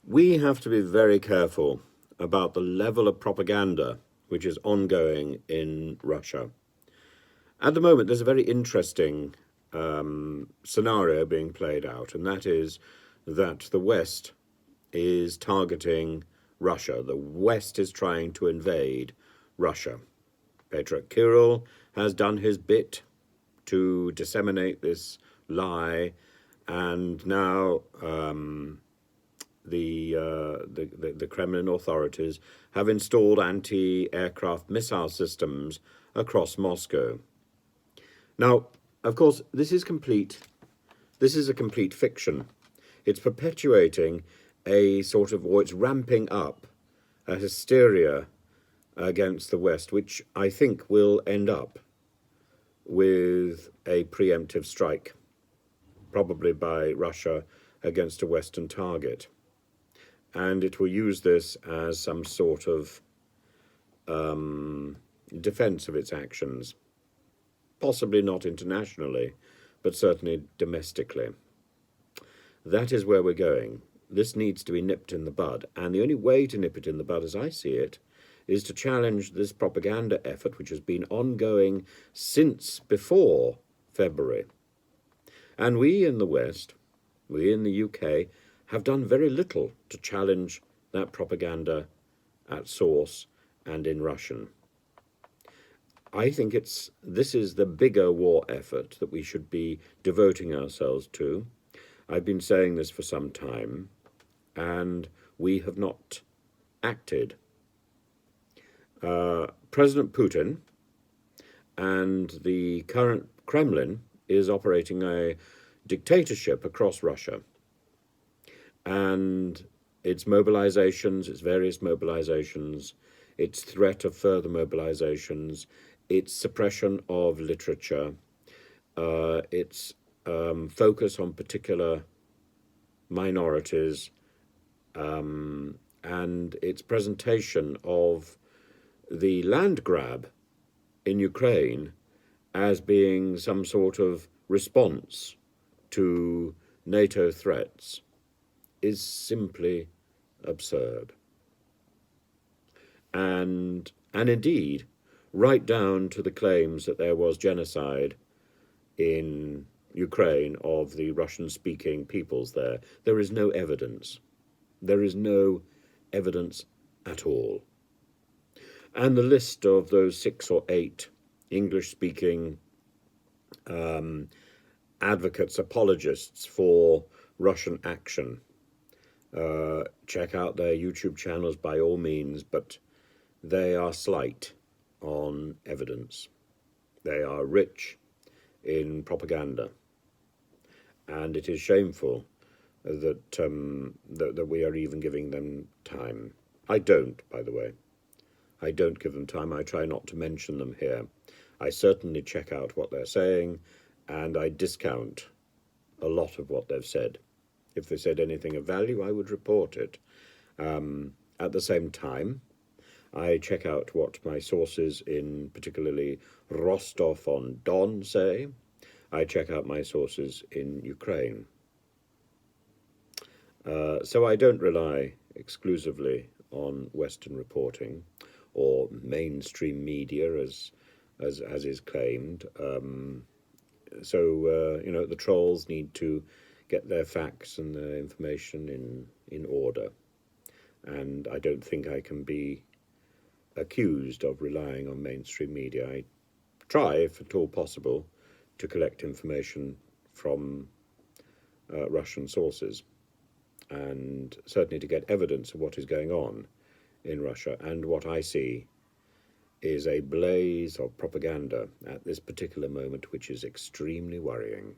We have to be very careful about the level of propaganda which is ongoing in Russia. At the moment, there's a very interesting scenario being played out, and that is that the West is targeting Russia. The West is trying to invade Russia. Patriarch Kirill has done his bit to disseminate this lie, and now the Kremlin authorities have installed anti-aircraft missile systems across Moscow. Now, of course, this is a complete fiction. It's perpetuating a sort of, or it's ramping up a hysteria against the West, which I think will end up with a preemptive strike, probably by Russia against a Western target. And it will use this as some sort of defense of its actions, possibly not internationally, but certainly domestically. That is where we're going. This needs to be nipped in the bud, and the only way to nip it in the bud, as I see it, is to challenge this propaganda effort, which has been ongoing since before February. And we in the West, we in the UK, have done very little to challenge that propaganda at source and in Russian. I think this is the bigger war effort that we should be devoting ourselves to. I've been saying this for some time, and we have not acted. President Putin and the current Kremlin is operating a dictatorship across Russia. And its mobilizations, its various mobilizations, its threat of further mobilizations, its suppression of literature, its focus on particular minorities, and its presentation of the land grab in Ukraine as being some sort of response to NATO threats is simply absurd. And indeed, right down to the claims that there was genocide in Ukraine of the Russian-speaking peoples there. There is no evidence. There is no evidence at all. And the list of those 6 or 8 English-speaking advocates, apologists for Russian action. Check out their YouTube channels by all means, but they are slight on evidence. They are rich in propaganda. And it is shameful that that we are even giving them time. I don't, by the way. I don't give them time. I try not to mention them here. I certainly check out what they're saying, and I discount a lot of what they've said. If they said anything of value, I would report it. At the same time, I check out what my sources in particularly Rostov-on-Don say. I check out my sources in Ukraine. So I don't rely exclusively on Western reporting or mainstream media as is claimed. The trolls need to get their facts and their information in order. And I don't think I can be accused of relying on mainstream media. I try, if at all possible, to collect information from Russian sources, and certainly to get evidence of what is going on in Russia. And what I see is a blaze of propaganda at this particular moment, which is extremely worrying.